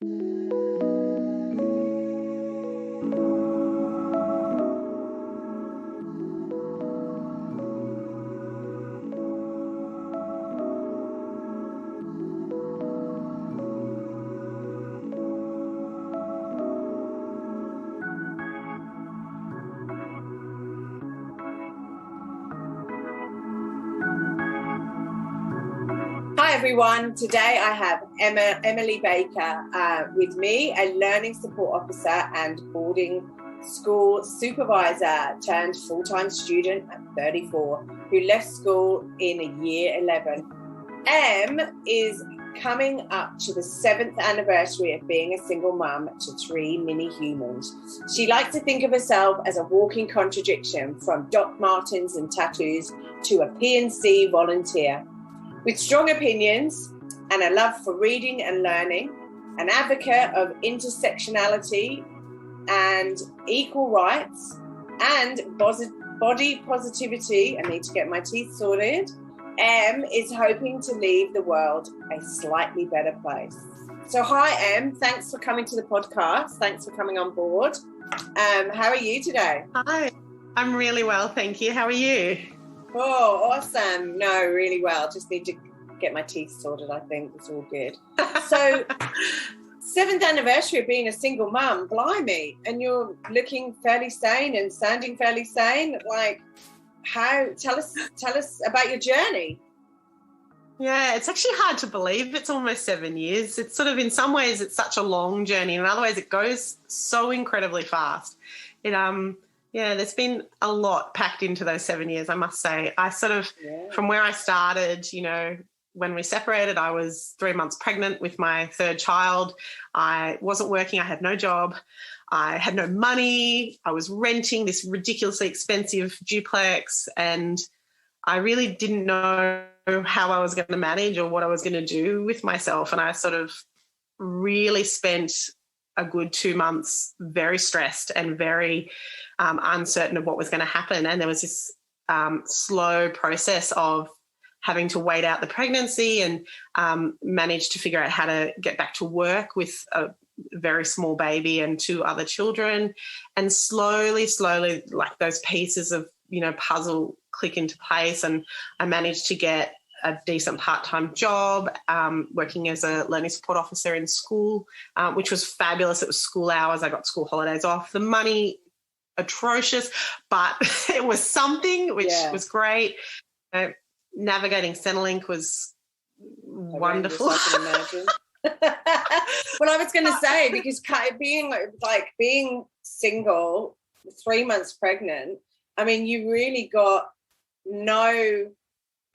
Hi everyone, today I have Emily Baker with me, a learning support officer and boarding school supervisor turned full-time student at 34 who left school in year 11. Em is coming up to the 7th anniversary of being a single mum to 3 mini humans. She likes to think of herself as a walking contradiction, from Doc Martens and tattoos to a P&C volunteer. With strong opinions and a love for reading and learning, an advocate of intersectionality and equal rights and body positivity, I need to get my teeth sorted, Em is hoping to leave the world a slightly better place. So hi Em, thanks for coming to the podcast. Thanks for coming on board. How are you today? Hi, I'm really well, thank you. How are you? Oh, awesome. No, really well. Just need to get my teeth sorted, I think. It's all good. So, 7th anniversary of being a single mum, blimey, and you're looking fairly sane and sounding fairly sane. Like, tell us about your journey. Yeah, it's actually hard to believe it's almost 7 years. It's sort of, in some ways, it's such a long journey. In other ways, it goes so incredibly fast. Yeah, there's been a lot packed into those 7 years, I must say. I sort of, from where I started, when we separated, I was 3 months pregnant with my third child. I wasn't working. I had no job. I had no money. I was renting this ridiculously expensive duplex, and I really didn't know how I was going to manage or what I was going to do with myself. And I sort of really spent a good 2 months very stressed and very uncertain of what was going to happen. And there was this slow process of having to wait out the pregnancy and manage to figure out how to get back to work with a very small baby and 2 other children. And slowly, like those pieces of, puzzle click into place. And I managed to get a decent part-time job working as a learning support officer in school, which was fabulous. It was school hours. I got school holidays off. The money, atrocious, but it was something, which was great. Navigating Centrelink was wonderful. I can imagine. Well, I was going to say, because being single, 3 months pregnant, I mean, you really got no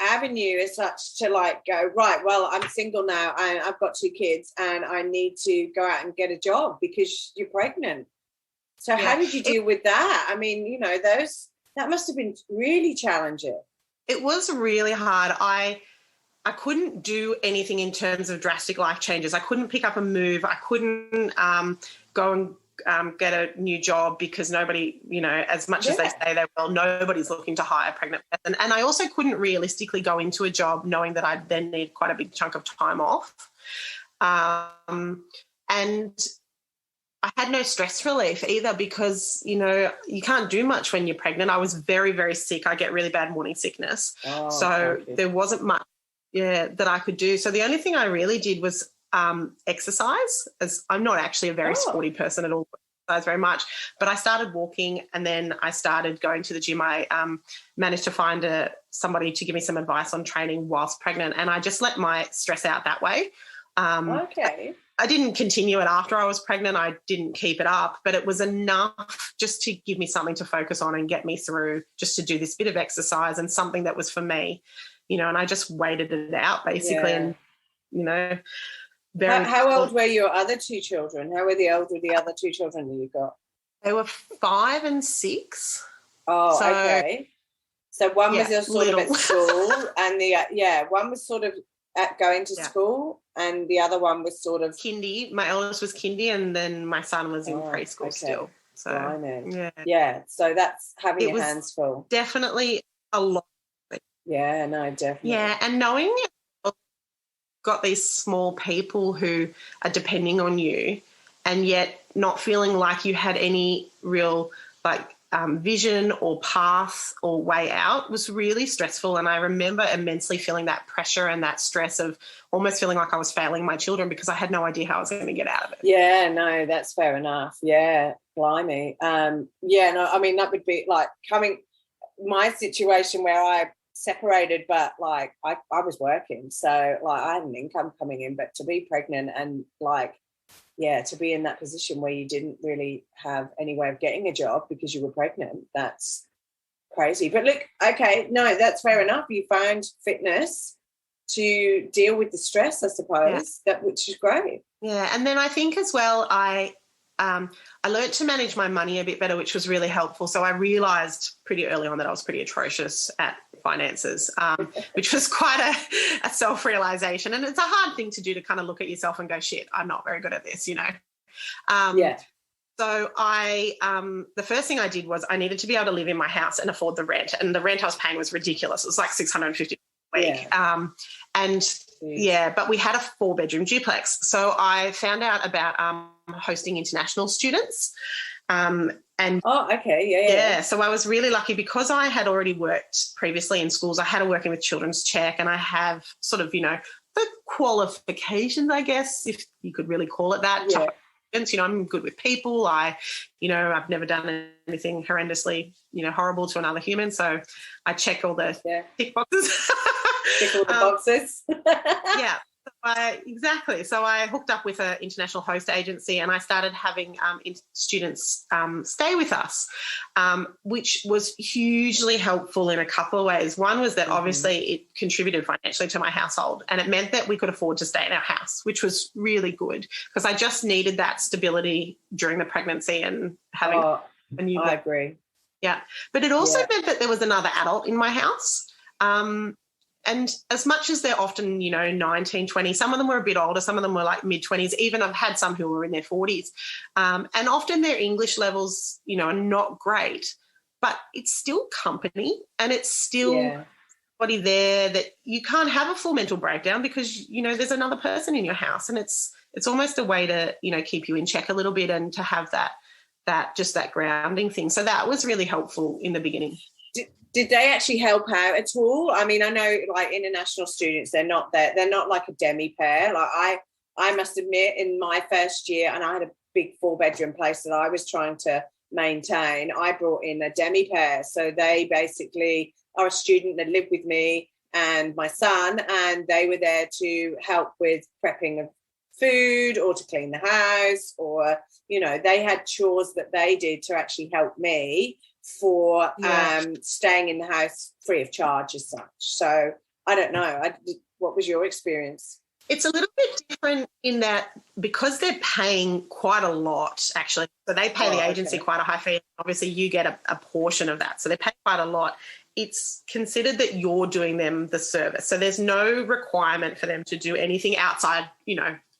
avenue as such to go, right, well, I'm single now and I've got 2 kids and I need to go out and get a job because you're pregnant. So how did you deal with that? I mean, that must have been really challenging. It was really hard. I couldn't do anything in terms of drastic life changes. I couldn't pick up and move. I couldn't go and get a new job because nobody, as much as they say they will, nobody's looking to hire a pregnant person. And I also couldn't realistically go into a job knowing that I'd then need quite a big chunk of time off. And I had no stress relief either because, you can't do much when you're pregnant. I was very, very sick. I get really bad morning sickness. There wasn't much that I could do. So the only thing I really did was exercise, as I'm not actually a very sporty person at all, exercise very much, but I started walking and then I started going to the gym. I managed to find somebody to give me some advice on training whilst pregnant, and I just let my stress out that way. I didn't continue it after I was pregnant. I didn't keep it up, but it was enough just to give me something to focus on and get me through, just to do this bit of exercise and something that was for me, and I just waited it out basically. And, How old were your other 2 children? How were the older the other 2 children that you got? They were 5 and 6. Oh, okay. So one was sort of at school and one was sort of going to school and the other one was sort of kindy. My eldest was kindy and then my son was in preschool still. So so that's having your hands full. Definitely a lot. Yeah, no, definitely. Yeah, and knowing got these small people who are depending on you and yet not feeling like you had any real vision or path or way out was really stressful. And I remember immensely feeling that pressure and that stress of almost feeling like I was failing my children because I had no idea how I was going to get out of it. Yeah, no, that's fair enough. Yeah, blimey. That would be like my situation where I separated, but like I was working, so like I had an income coming in, but to be pregnant and to be in that position where you didn't really have any way of getting a job because you were pregnant, that's crazy. But look, okay, no, that's fair enough. You found fitness to deal with the stress, I suppose, which is great. Yeah, and then I think as well I learned to manage my money a bit better, which was really helpful. So I realised pretty early on that I was pretty atrocious at finances, which was quite a self-realisation. And it's a hard thing to do, to kind of look at yourself and go, shit, I'm not very good at this, So the first thing I did was I needed to be able to live in my house and afford the rent. And the rent I was paying was ridiculous. It was like $650 a week. But we had a 4-bedroom duplex. So I found out about hosting international students. So I was really lucky because I had already worked previously in schools. I had a working with children's check, and I have sort of, the qualifications, I guess, if you could really call it that. I'm good with people. I've never done anything horrendously, horrible to another human. So I check all the tick boxes. Tick all the boxes. Yeah. Exactly. So I hooked up with an international host agency, and I started having students stay with us, which was hugely helpful in a couple of ways. One was that obviously it contributed financially to my household, and it meant that we could afford to stay in our house, which was really good because I just needed that stability during the pregnancy and having a new baby. I agree. Yeah. But it also meant that there was another adult in my house. And as much as they're often, 19, 20, some of them were a bit older, some of them were like mid-20s. Even I've had some who were in their 40s. And often their English levels, are not great, but it's still company and it's still somebody there that you can't have a full mental breakdown because, there's another person in your house, and it's almost a way to, keep you in check a little bit and to have that grounding thing. So that was really helpful in the beginning. Did they actually help out at all? I mean, I know like international students, they're not like a demi pair. Like I must admit, in my first year, and I had a big 4-bedroom place that I was trying to maintain, I brought in a demi pair. So they basically are a student that lived with me and my son, and they were there to help with prepping of food or to clean the house, or, they had chores that they did to actually help me for staying in the house free of charge as such. So I don't know. What was your experience? It's a little bit different in that because they're paying quite a lot, actually. So they pay the agency quite a high fee. Obviously, you get a portion of that. So they pay quite a lot. It's considered that you're doing them the service. So there's no requirement for them to do anything outside,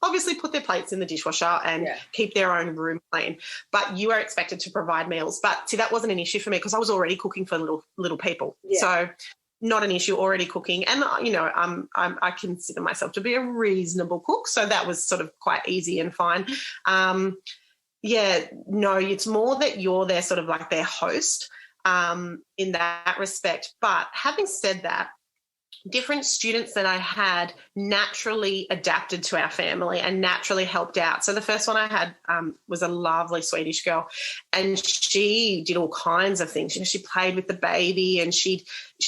obviously put their plates in the dishwasher and keep their own room clean. But you are expected to provide meals. But see, that wasn't an issue for me because I was already cooking for little people. Yeah. So not an issue, already cooking. And, I consider myself to be a reasonable cook. So that was sort of quite easy and fine. It's more that you're there sort of like their host in that respect. But having said that, different students that I had naturally adapted to our family and naturally helped out. So the first one I had was a lovely Swedish girl, and she did all kinds of things. She played with the baby, and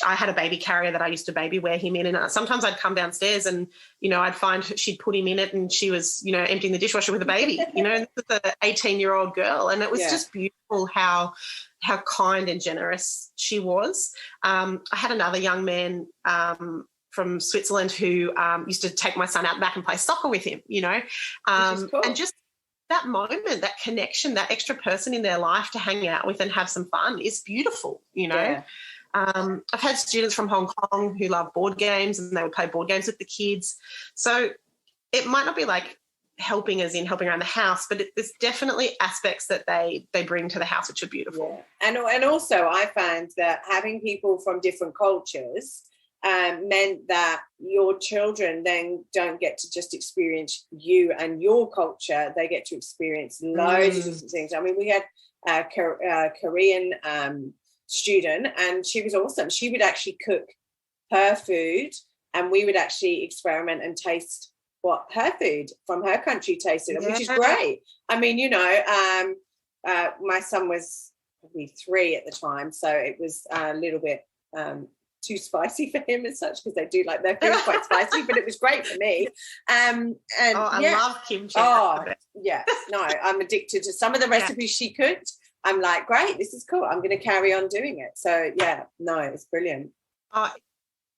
I had a baby carrier that I used to baby wear him in, and sometimes I'd come downstairs and, I'd find she'd put him in it and she was, emptying the dishwasher with a baby, this is an 18-year-old girl. And it was just beautiful how kind and generous she was. I had another young man from Switzerland who used to take my son out back and play soccer with him, cool. And just that moment, that connection, that extra person in their life to hang out with and have some fun is beautiful, Yeah. I've had students from Hong Kong who love board games, and they would play board games with the kids. So it might not be like helping as in helping around the house, but there's definitely aspects that they bring to the house which are beautiful. Yeah. And also I found that having people from different cultures meant that your children then don't get to just experience you and your culture. They get to experience loads of different things. I mean, we had a Korean student, and she was awesome. She would actually cook her food, and we would actually experiment and taste what her food from her country tasted, which is great. I mean, you know, my son was probably 3 at the time, so it was a little bit too spicy for him as such, because they do like their food quite spicy, but it was great for me. And I love kimchi. Oh, yeah. No, I'm addicted to some of the recipes she cooked. I'm like, great, this is cool. I'm going to carry on doing it. So, yeah, no, it's brilliant.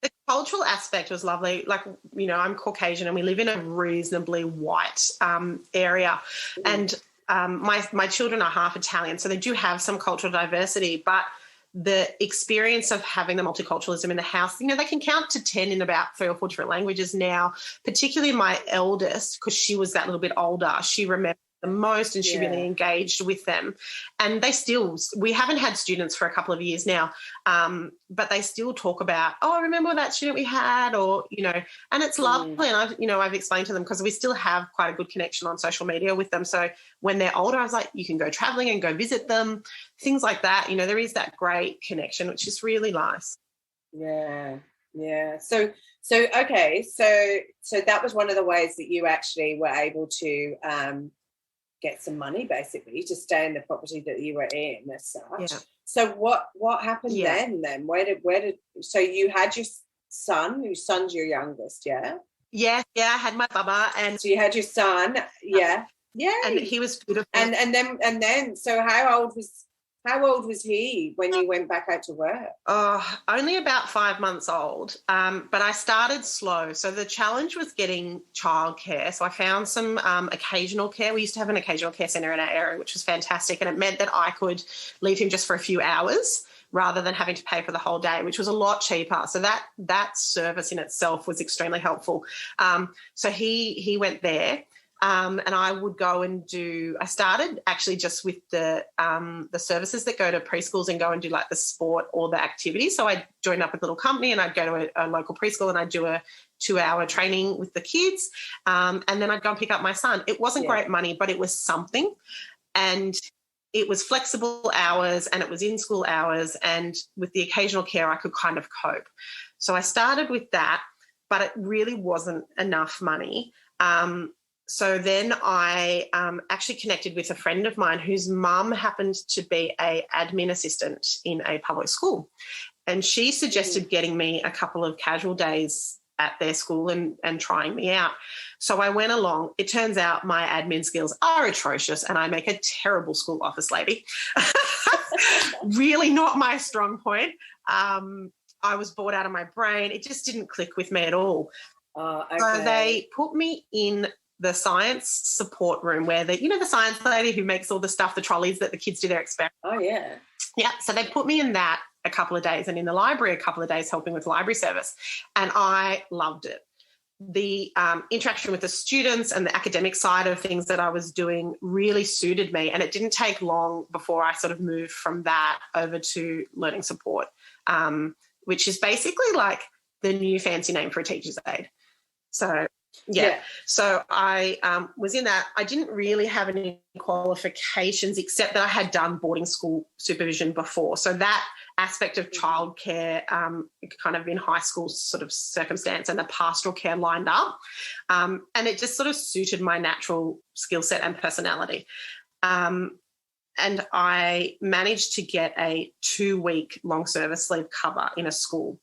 The cultural aspect was lovely. Like, you know, I'm Caucasian and we live in a reasonably white area. And my children are half Italian, so they do have some cultural diversity, but the experience of having the multiculturalism in the house, you know, they can count to 10 in about 3 or 4 different languages now, particularly my eldest, because she was that little bit older. She remembered the most, and she really engaged with them. And we haven't had students for a couple of years now, but they still talk about, oh, remember that student we had, or, you know, and it's lovely. And I've explained to them, because we still have quite a good connection on social media with them. So when they're older, I was like, you can go traveling and go visit them, things like that. You know, there is that great connection, which is really nice. Yeah. Yeah. So okay. So that was one of the ways that you actually were able to get some money, basically, to stay in the property that you were in as such. Yeah. So what happened then? Where did so you had your son, whose son's your youngest, yeah? Yeah, I had my baba, and so you had your son, yeah. And he was beautiful. And then so how old was he when you went back out to work? Oh, only about 5 months old. But I started slow. So the challenge was getting childcare. So I found some occasional care. We used to have an occasional care centre in our area, which was fantastic. And it meant that I could leave him just for a few hours rather than having to pay for the whole day, which was a lot cheaper. So that service in itself was extremely helpful. So he went there. And I would go and I started actually just with the services that go to preschools and go and do like the sport or the activity. So I joined up with a little company, and I'd go to a local preschool and I'd do a 2-hour training with the kids. And then I'd go and pick up my son. It wasn't great money, but it was something. And it was flexible hours, and it was in school hours, and with the occasional care I could kind of cope. So I started with that, but it really wasn't enough money. So then I actually connected with a friend of mine whose mum happened to be an admin assistant in a public school, and she suggested getting me a couple of casual days at their school and trying me out. So I went along. It turns out my admin skills are atrocious, and I make a terrible school office lady. Really not my strong point. I was bored out of my brain. It just didn't click with me at all. Okay. So they put me in the science support room, where the science lady who makes all the stuff, the trolleys that the kids do their experiments. Oh, yeah. Yeah, so they put me in that a couple of days, and in the library a couple of days helping with library service, and I loved it. The interaction with the students and the academic side of things that I was doing really suited me, and it didn't take long before I sort of moved from that over to learning support, which is basically like the new fancy name for a teacher's aide. So so I was in that. I didn't really have any qualifications except that I had done boarding school supervision before. So that aspect of childcare kind of in high school sort of circumstance and the pastoral care lined up, and it just sort of suited my natural skill set and personality. And I managed to get a 2-week long service leave cover in a school,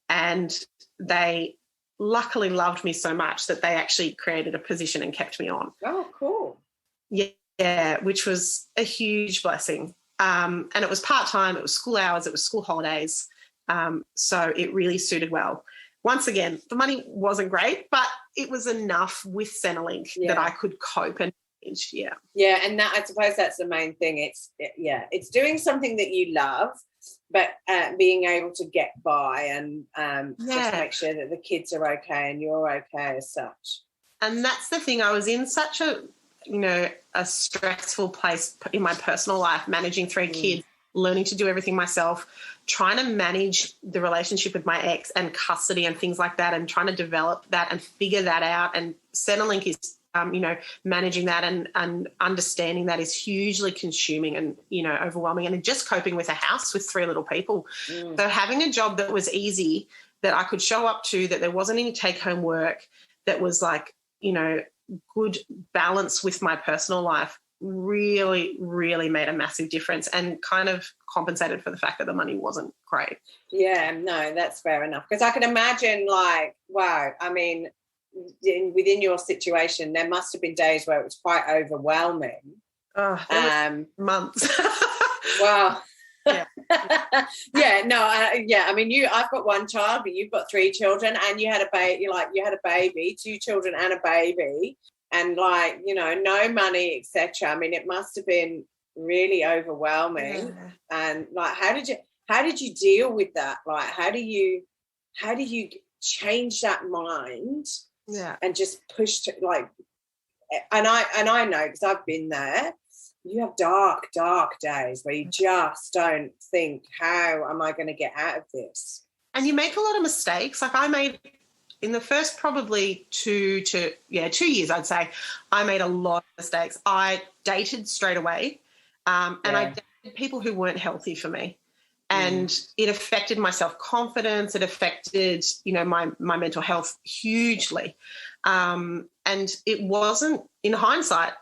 and they luckily loved me so much that they actually created a position and kept me on. Oh, cool. Yeah, which was a huge blessing. And it was part-time, it was school hours, it was school holidays. So it really suited well. Once again, the money wasn't great, but it was enough with Centrelink that I could cope and manage. Yeah, and that, I suppose that's the main thing. It's doing something that you love, but being able to get by and just make sure that the kids are okay and you're okay as such. And that's the thing. I was in such a stressful place in my personal life, managing 3 kids, learning to do everything myself, trying to manage the relationship with my ex and custody and things like that, and trying to develop that and figure that out. And Centrelink is, managing that and understanding that is hugely consuming and, overwhelming, and just coping with a house with 3 little people. So having a job that was easy, that I could show up to, that there wasn't any take-home work, that was like, good balance with my personal life, really, really made a massive difference, and kind of compensated for the fact that the money wasn't great. Yeah, no, that's fair enough. Because I can imagine, like, wow, I mean, within your situation, there must have been days where it was quite overwhelming. Months. Wow. Yeah. I mean, I've got 1 child, but you've got 3 children, and you had a baby. You had a baby, 2 children, and a baby, and no money, etc. I mean, it must have been really overwhelming. Yeah. And how did you deal with that? Like, how do you change that mind? Yeah. And just push to, and I know, because I've been there. You have dark days where you just don't think, how am I going to get out of this? And you make a lot of mistakes. Like, I made, in the first probably 2 years, I'd say, I made a lot of mistakes. I dated straight away, and I dated people who weren't healthy for me. And it affected my self-confidence. It affected, my mental health hugely. And it wasn't, in hindsight,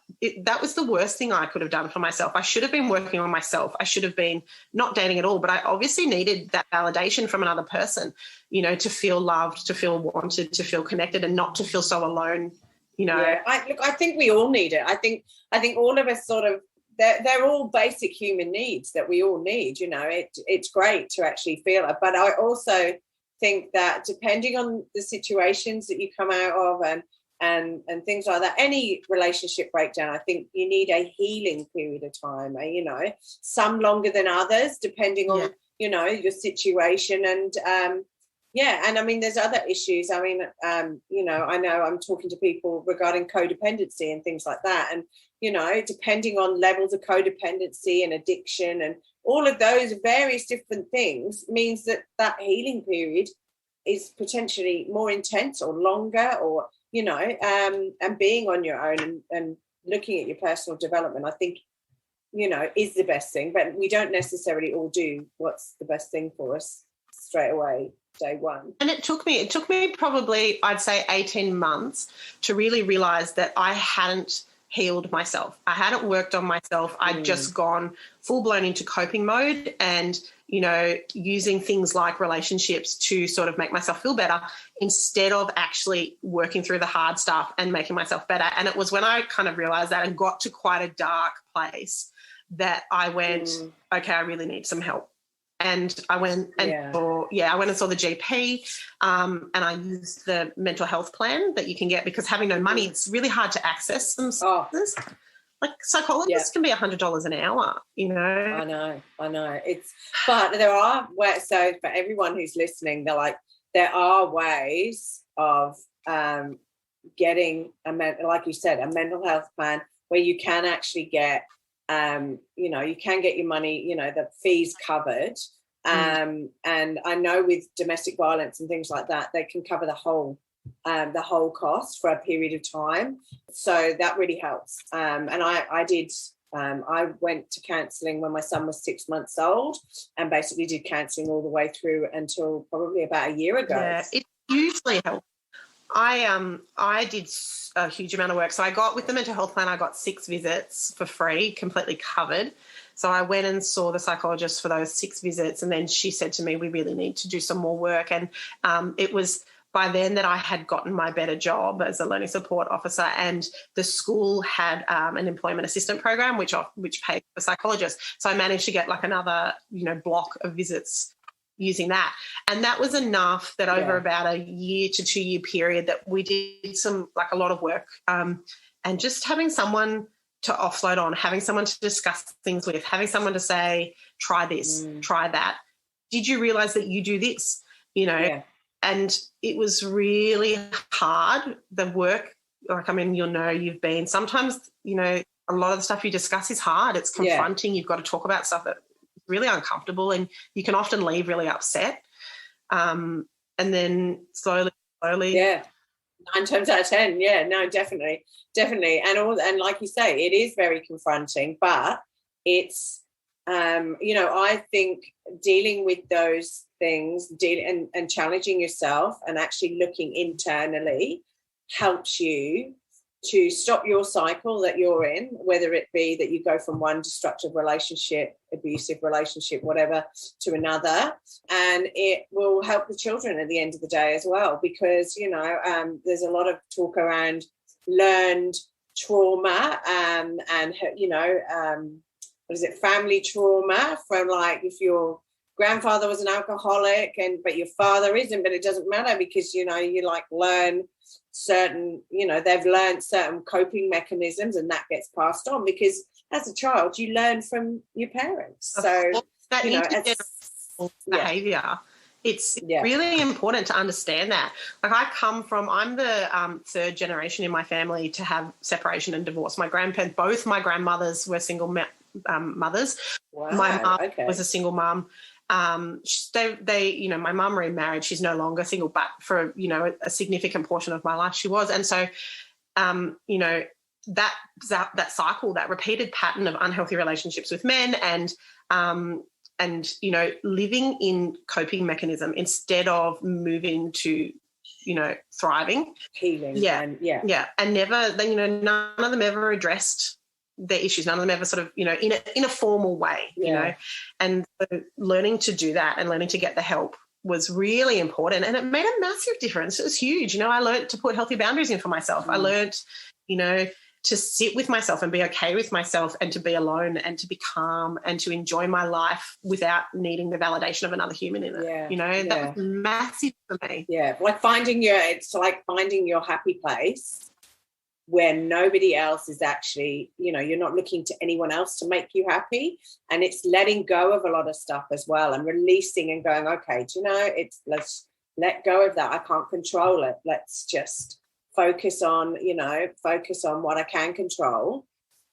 that was the worst thing I could have done for myself. I should have been working on myself. I should have been not dating at all, but I obviously needed that validation from another person, to feel loved, to feel wanted, to feel connected, and not to feel so alone, Yeah, I think we all need it. I think all of us sort of, they're all basic human needs that we all need. It's great to actually feel it. But I also think that depending on the situations that you come out of and things like that, any relationship breakdown, I think you need a healing period of time, some longer than others, depending on, your situation. And, and I mean, there's other issues. I mean, I know I'm talking to people regarding codependency and things like that. And, depending on levels of codependency and addiction and all of those various different things, means that healing period is potentially more intense or longer, or, and being on your own and looking at your personal development, I think, is the best thing. But we don't necessarily all do what's the best thing for us straight away, day one. And it took me probably, I'd say, 18 months to really realise that I hadn't healed myself. I hadn't worked on myself. I'd just gone full-blown into coping mode and, using things like relationships to sort of make myself feel better, instead of actually working through the hard stuff and making myself better. And it was when I kind of realised that and got to quite a dark place that I went, okay, I really need some help. And I went and saw the GP, and I used the mental health plan that you can get, because having no money, it's really hard to access some services. Like psychologists can be $100 an hour, I know. But there are ways. So for everyone who's listening, there are ways of getting like you said, a mental health plan where you can actually get, you can get your money, the fees covered. And I know with domestic violence and things like that, they can cover the whole cost for a period of time. So that really helps. And I went to counselling when my son was 6 months old, and basically did counselling all the way through until probably about a year ago. Yeah, it hugely helped. I did a huge amount of work. So I got, with the mental health plan, I got 6 visits for free, completely covered. So I went and saw the psychologist for those 6 visits, and then she said to me, we really need to do some more work. And it was by then that I had gotten my better job as a learning support officer, and the school had an employment assistant program which paid for psychologists. So I managed to get like another, block of visits using that. And that was enough that over about a year to 2 year period that we did a lot of work, and just having someone to offload on, having someone to discuss things with, having someone to say, try this, try that. Did you realise that you do this? And it was really hard, the work. You've been, sometimes, a lot of the stuff you discuss is hard. It's confronting. You've got to talk about stuff that really uncomfortable, and you can often leave really upset. And then slowly. Yeah. 9 times out of 10. Yeah, no, definitely. And like you say, it is very confronting, but it's, I think dealing with those things and challenging yourself and actually looking internally helps you to stop your cycle that you're in, whether it be that you go from one destructive relationship, abusive relationship, whatever, to another. And it will help the children at the end of the day as well, because, there's a lot of talk around learned trauma family trauma from, like, if your grandfather was an alcoholic but your father isn't, but it doesn't matter because, you like learn certain, they've learned certain coping mechanisms, and that gets passed on because as a child you learn from your parents. So that behavior, it's really important to understand that. Like, I'm the third generation in my family to have separation and divorce. My grandparents, both my grandmothers were single mothers. Wow. My mum was a single mum. My mum remarried. She's no longer single, but for, a significant portion of my life she was. And so, that cycle, that repeated pattern of unhealthy relationships with men and living in coping mechanism instead of moving to, thriving. Healing. Yeah. And never, none of them ever addressed their issues. None of them ever sort of, in a formal way, and so learning to do that and learning to get the help was really important, and it made a massive difference. It was huge. I learned to put healthy boundaries in for myself. I learned, to sit with myself and be okay with myself and to be alone and to be calm and to enjoy my life without needing the validation of another human in it. That was massive for me. Yeah, it's like finding your happy place where nobody else is actually, you're not looking to anyone else to make you happy, and it's letting go of a lot of stuff as well and releasing and going, okay, let's let go of that. I can't control it. Let's just focus on what I can control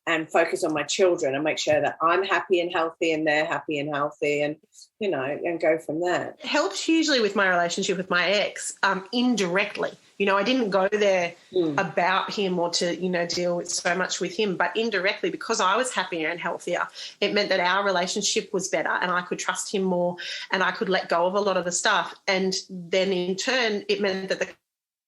and focus on my children and make sure that I'm happy and healthy and they're happy and healthy, and, and go from there. It helped hugely with my relationship with my ex, indirectly. I didn't go there about him or to, deal with so much with him, but indirectly, because I was happier and healthier, it meant that our relationship was better and I could trust him more and I could let go of a lot of the stuff. And then in turn, it meant that the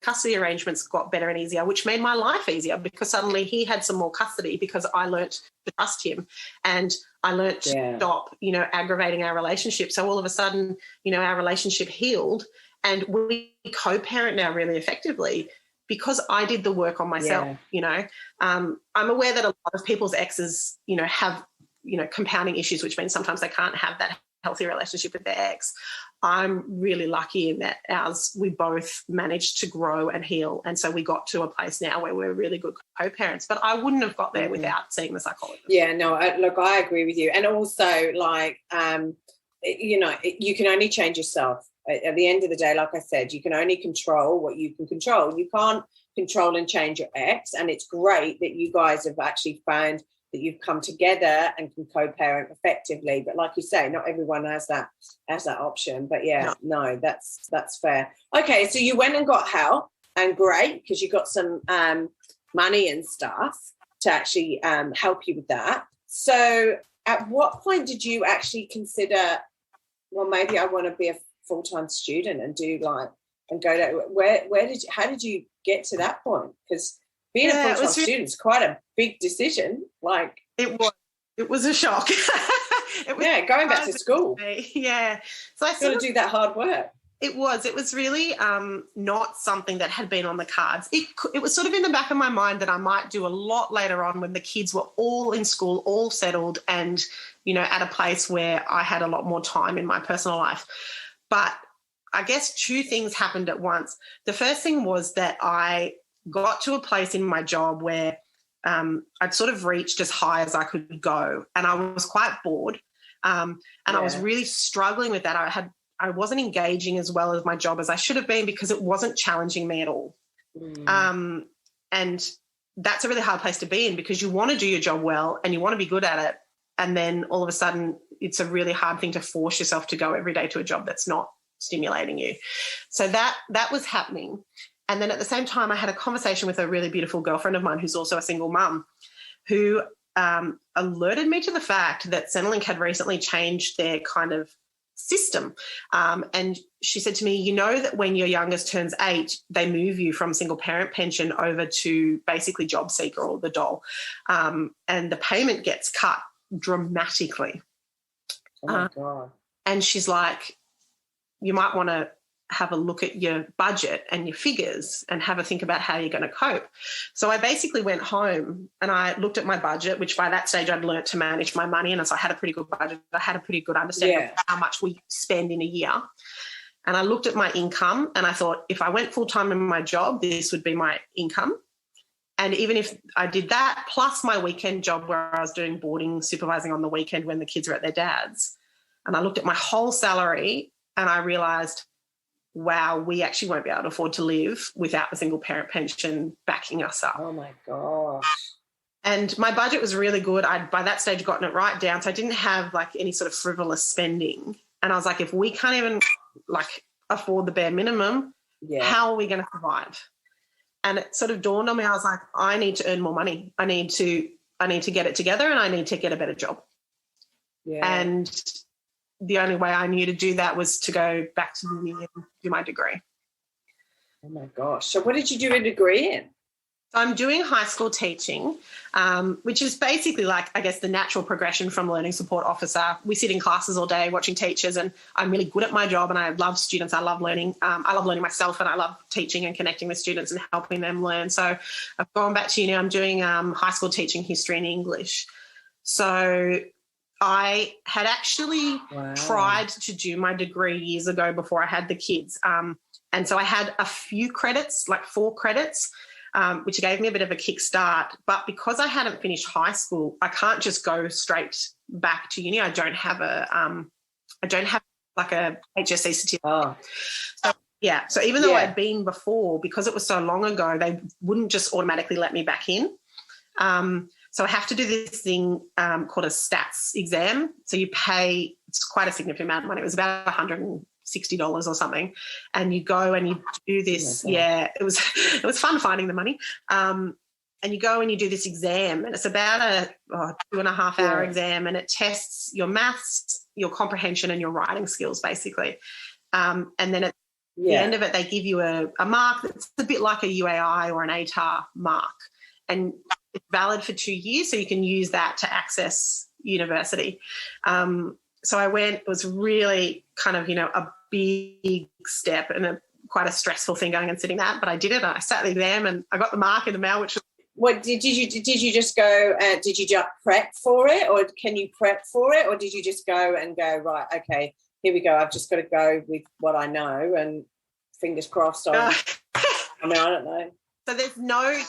custody arrangements got better and easier, which made my life easier because suddenly he had some more custody because I learnt to trust him and I learnt to stop, aggravating our relationship. So all of a sudden, our relationship healed and we co-parent now really effectively because I did the work on myself, I'm aware that a lot of people's exes, have, compounding issues, which means sometimes they can't have that healthy relationship with their ex. I'm really lucky in that we both managed to grow and heal. And so we got to a place now where we're really good co-parents, but I wouldn't have got there without seeing the psychologist. Yeah, no, look, I agree with you. And also you can only change yourself. At the end of the day, like I said, you can only control what you can control. You can't control and change your ex. And it's great that you guys have actually found that you've come together and can co-parent effectively. But like you say, not everyone has that option. But no, that's fair. Okay, so you went and got help, and great, because you got some money and stuff to actually help you with that. So at what point did you actually consider, well, maybe I want to be a full-time student and go to how did you get to that point? Because being a full-time student is quite a big decision. Like it was a shock. Going back to school. Yeah. So I got to do that hard work. It was really not something that had been on the cards. It was sort of in the back of my mind that I might do a lot later on when the kids were all in school, all settled and, at a place where I had a lot more time in my personal life. But I guess two things happened at once. The first thing was that I got to a place in my job where I'd sort of reached as high as I could go, and I was quite bored, and I was really struggling with that. I wasn't engaging as well as my job as I should have been because it wasn't challenging me at all. And that's a really hard place to be in because you want to do your job well and you want to be good at it, and then all of a sudden it's a really hard thing to force yourself to go every day to a job that's not stimulating you. So that was happening. And then at the same time, I had a conversation with a really beautiful girlfriend of mine who's also a single mum, who alerted me to the fact that Centrelink had recently changed their kind of system. And she said to me, you know that when your youngest turns 8, they move you from single parent pension over to basically job seeker or the dole. And the payment gets cut dramatically. Oh, my God. And she's like, you might want to have a look at your budget and your figures and have a think about how you're going to cope. So I basically went home and I looked at my budget, which by that stage I'd learnt to manage my money, and so I had a pretty good budget. I had a pretty good understanding of how much we spend in a year. And I looked at my income and I thought, if I went full-time in my job, this would be my income. And even if I did that, plus my weekend job where I was doing boarding, supervising on the weekend when the kids were at their dad's, and I looked at my whole salary and I realised, wow, we actually won't be able to afford to live without the single parent pension backing us up. Oh, my gosh. And my budget was really good. I'd by that stage gotten it right down, so I didn't have like any sort of frivolous spending. And I was like, if we can't even like afford the bare minimum, how are we going to survive? And it sort of dawned on me. I was like, I need to earn more money. I need to get it together, and I need to get a better job. Yeah. And the only way I knew to do that was to go back to uni and do my degree. Oh, my gosh. So what did you do a degree in? I'm doing high school teaching, which is basically like, I guess, the natural progression from learning support officer. We sit in classes all day watching teachers, and I'm really good at my job and I love students. I love learning. I love learning myself, and I love teaching and connecting with students and helping them learn. So I've gone back to uni. I'm doing high school teaching history and English. So I had actually tried to do my degree years ago before I had the kids. And so I had a few credits, like 4 credits, which gave me a bit of a kickstart. But because I hadn't finished high school, I can't just go straight back to uni. I don't have like a HSC certificate. Oh. So even though I'd been before, because it was so long ago, they wouldn't just automatically let me back in. So I have to do this thing called a stats exam. So you pay, it's quite a significant amount of money. It was about $160 or something. And you go and you do this. Yeah, it was fun finding the money. And you go and you do this exam, and it's about a 2.5 hour exam, and it tests your maths, your comprehension, and your writing skills, basically. And then at the end of it, they give you a mark that's a bit like a UAI or an ATAR mark. And it's valid for 2 years, so you can use that to access university. So I went, it was really kind of, a big step and quite a stressful thing going and sitting that, but I did it. I sat the exam and I got the mark in the mail, which was... What did you just go, did you just prep for it, or can you prep for it, or did you just go, right, okay, here we go, I've just got to go with what I know and fingers crossed on, I don't know. So there's no...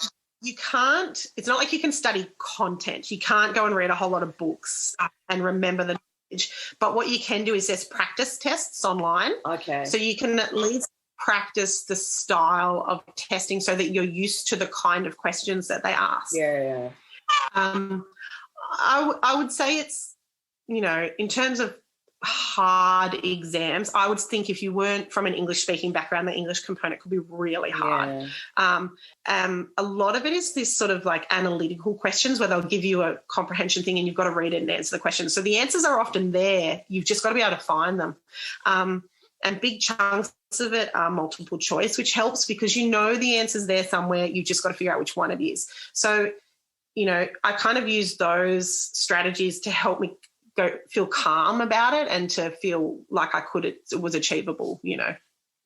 You can't, it's not like you can study content. You can't go and read a whole lot of books and remember the knowledge. But what you can do is there's practice tests online. Okay. So you can at least practice the style of testing so that you're used to the kind of questions that they ask. Yeah. I would say it's, in terms of hard exams, I would think if you weren't from an English-speaking background, the English component could be really hard. A lot of it is this sort of like analytical questions where they'll give you a comprehension thing and you've got to read it and answer the question. So the answers are often there. You've just got to be able to find them. And big chunks of it are multiple choice, which helps because the answer's there somewhere. You've just got to figure out which one it is. So, I kind of use those strategies to help me feel calm about it and to feel like it was achievable,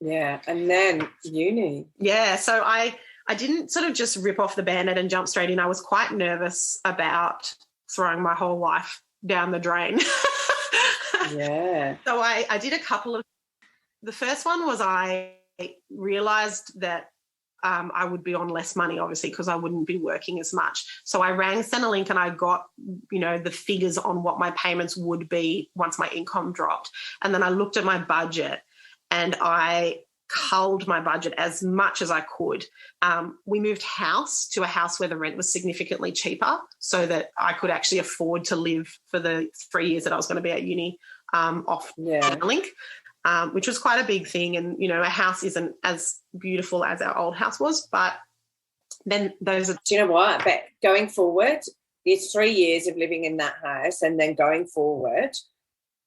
Yeah, and then uni. Yeah, so I didn't sort of just rip off the Band-Aid and jump straight in. I was quite nervous about throwing my whole life down the drain. Yeah. So I did a couple of... The first one was I realised that I would be on less money, obviously, because I wouldn't be working as much. So I rang Centrelink and I got, the figures on what my payments would be once my income dropped. And then I looked at my budget and I culled my budget as much as I could. We moved house to a house where the rent was significantly cheaper so that I could actually afford to live for the 3 years that I was going to be at uni off Centrelink, which was quite a big thing. And, you know, a house isn't as beautiful as our old house was, but then those are... Do you know what? But going forward, it's 3 years of living in that house, and then going forward,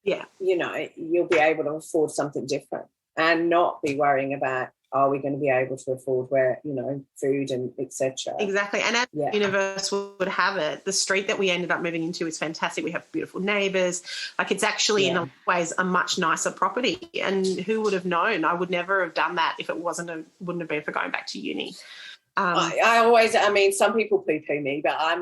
you know, you'll be able to afford something different and not be worrying about, are we going to be able to afford where, you know, food and etc. Exactly. And as the universe would have it, the street that we ended up moving into is fantastic. We have beautiful neighbours. Like, it's actually in a lot of ways a much nicer property. And who would have known? I would never have done that if it wouldn't have been for going back to uni. I mean, some people poo-poo me, but I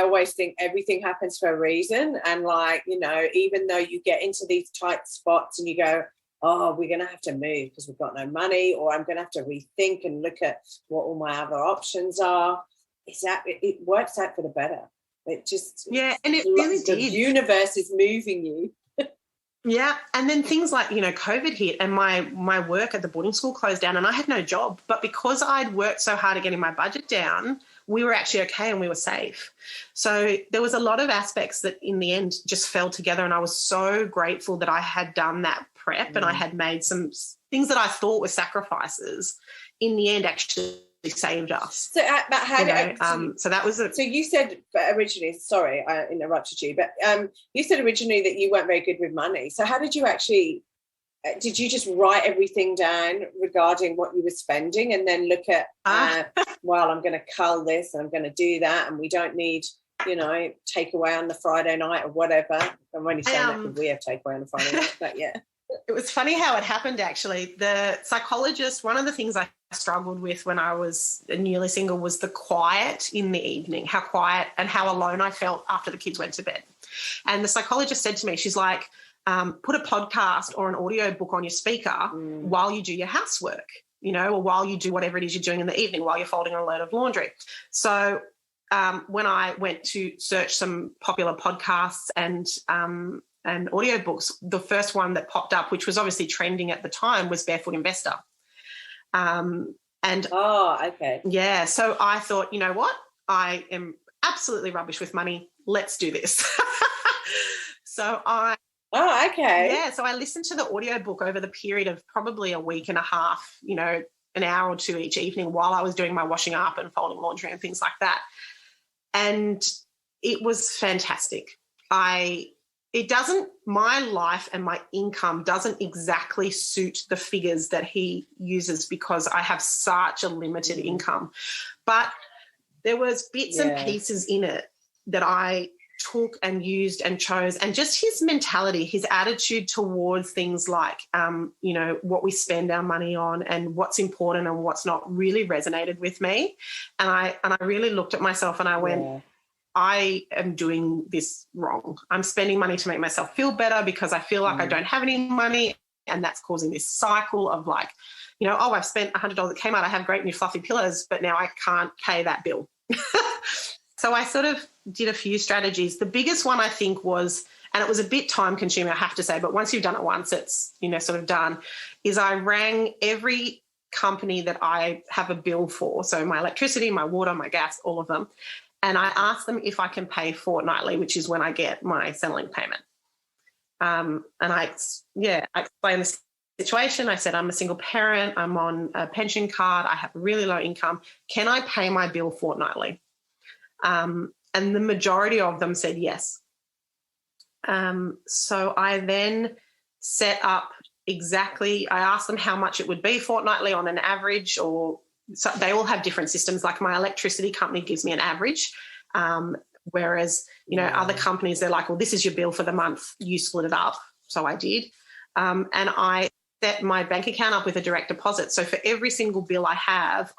always think everything happens for a reason. And, like, you know, even though you get into these tight spots and you go, oh, we're going to have to move because we've got no money, or I'm going to have to rethink and look at what all my other options are, it works out for the better. It just... Yeah, and it really did. The universe is moving you. Yeah, and then things like, you know, COVID hit and my work at the boarding school closed down and I had no job. But because I'd worked so hard at getting my budget down, we were actually okay and we were safe. So there was a lot of aspects that in the end just fell together, and I was so grateful that I had done that prep and I had made some things that I thought were sacrifices in the end actually saved us. So, but how so that was so you said originally, sorry I interrupted you, but you said originally that you weren't very good with money. So how did you actually, did you just write everything down regarding what you were spending and then look at well, I'm going to cull this and I'm going to do that, and we don't need, you know, takeaway on the Friday night or whatever? I'm only saying that because we have takeaway on the Friday night, but yeah. It was funny how it happened, actually. The psychologist, one of the things I struggled with when I was newly single was the quiet in the evening, how quiet and how alone I felt after the kids went to bed. And the psychologist said to me, she's like, put a podcast or an audio book on your speaker while you do your housework, you know, or while you do whatever it is you're doing in the evening, while you're folding a load of laundry. So when I went to search some popular podcasts and audiobooks, the first one that popped up, which was obviously trending at the time, was Barefoot Investor. Yeah, so I thought, you know what, I am absolutely rubbish with money. Let's do this. So I listened to the audiobook over the period of probably a week and a half, you know, an hour or two each evening while I was doing my washing up and folding laundry and things like that. And it was fantastic. My life and my income doesn't exactly suit the figures that he uses because I have such a limited income. But there was bits and pieces in it that I took and used and chose, and just his mentality, his attitude towards things like, you know, what we spend our money on and what's important and what's not really resonated with me. And I really looked at myself and I went, I am doing this wrong. I'm spending money to make myself feel better because I feel like I don't have any money, and that's causing this cycle of, like, you know, oh, I've spent $100 at Kmart, I have great new fluffy pillows, but now I can't pay that bill. So I sort of did a few strategies. The biggest one, I think, was, and it was a bit time consuming, I have to say, but once you've done it once, it's, you know, sort of done, is I rang every company that I have a bill for, so my electricity, my water, my gas, all of them, and I asked them if I can pay fortnightly, which is when I get my Centrelink payment. And I explained the situation. I said, I'm a single parent, I'm on a pension card, I have a really low income. Can I pay my bill fortnightly? And the majority of them said yes. So I then set up I asked them how much it would be fortnightly on an average, or so they all have different systems. Like my electricity company gives me an average, whereas, you know, other companies, they're like, well, this is your bill for the month, you split it up. So I did. And I set my bank account up with a direct deposit. So for every single bill I have,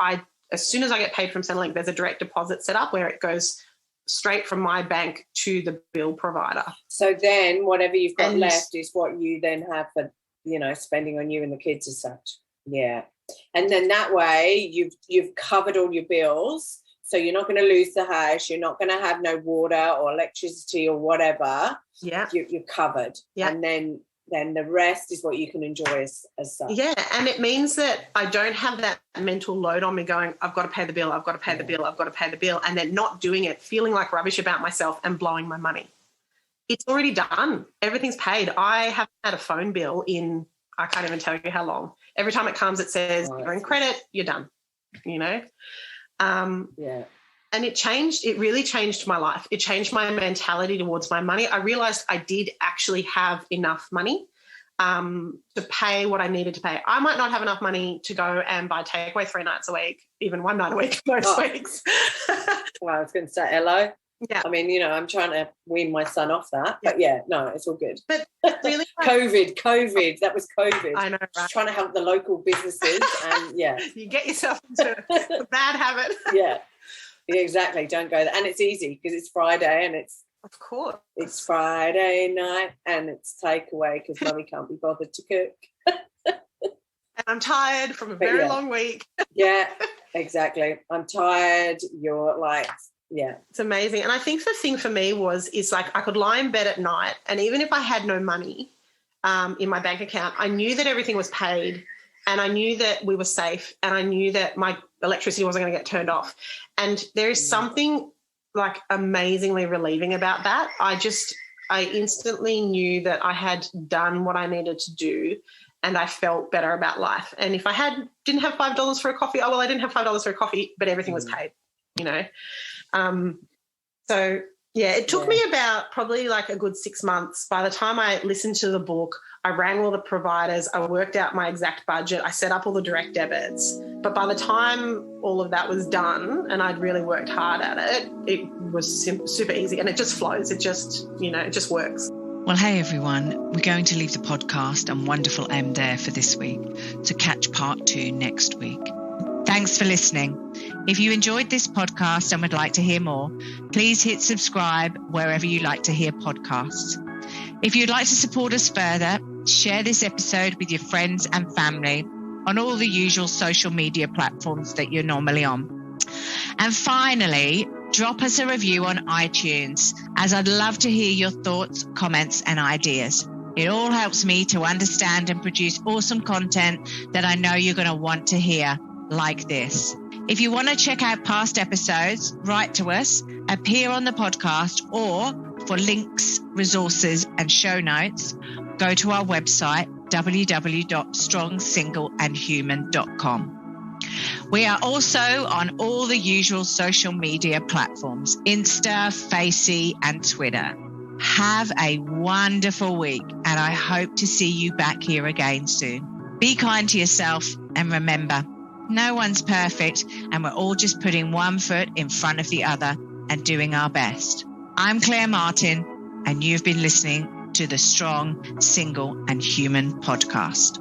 as soon as I get paid from Centrelink, there's a direct deposit set up where it goes straight from my bank to the bill provider. So then whatever you've got left is what you then have for, you know, spending on you and the kids as such. Yeah. And then that way you've covered all your bills, so you're not going to lose the house, you're not going to have no water or electricity or whatever. Yeah. You're covered. Yeah. And then then the rest is what you can enjoy as such. Yeah, and it means that I don't have that mental load on me going, I've got to pay the bill, I've got to pay the bill, I've got to pay the bill, and then not doing it, feeling like rubbish about myself and blowing my money. It's already done. Everything's paid. I haven't had a phone bill in, I can't even tell you how long. Every time it comes, it says, you're in credit, you're done, you know. And it really changed my life. It changed my mentality towards my money. I realised I did actually have enough money to pay what I needed to pay. I might not have enough money to go and buy takeaway 3 nights a week, even 1 night a week most weeks. Well, I was going to say hello. Yeah. I mean, you know, I'm trying to wean my son off that. But, no, it's all good. But really, COVID. That was COVID. I know, right? Just trying to help the local businesses and, You get yourself into a bad habit. Yeah, exactly. Don't go there. And it's easy because it's Friday and it's, of course, it's Friday night and it's takeaway because Mummy can't be bothered to cook. And I'm tired from a very long week. Yeah, exactly. I'm tired. You're like, it's amazing. And I think the thing for me is like I could lie in bed at night, and even if I had no money in my bank account, I knew that everything was paid, and I knew that we were safe, and I knew that my electricity wasn't going to get turned off. And there is something like amazingly relieving about that. I instantly knew that I had done what I needed to do, and I felt better about life. And if I didn't have $5 for a coffee, I didn't have $5 for a coffee, but everything was paid, you know. It took me about probably like a good 6 months. By the time I listened to the book, I rang all the providers, I worked out my exact budget, I set up all the direct debits. But by the time all of that was done and I'd really worked hard at it, it was super easy, and it just flows. It just, it just works. Well, hey everyone, we're going to leave the podcast and wonderful Em there for this week to catch part 2 next week. Thanks for listening. If you enjoyed this podcast and would like to hear more, please hit subscribe wherever you like to hear podcasts. If you'd like to support us further, share this episode with your friends and family on all the usual social media platforms that you're normally on. And finally, drop us a review on iTunes, as I'd love to hear your thoughts, comments, and ideas. It all helps me to understand and produce awesome content that I know you're going to want to hear, like this. If you want to check out past episodes, write to us, appear on the podcast, or for links, resources, and show notes, go to our website, www.strongsingleandhuman.com. We are also on all the usual social media platforms, Insta, Facey, and Twitter. Have a wonderful week, and I hope to see you back here again soon. Be kind to yourself, and remember, no one's perfect, and we're all just putting one foot in front of the other and doing our best. I'm Claire Martin, and you've been listening to the Strong, Single and Human podcast.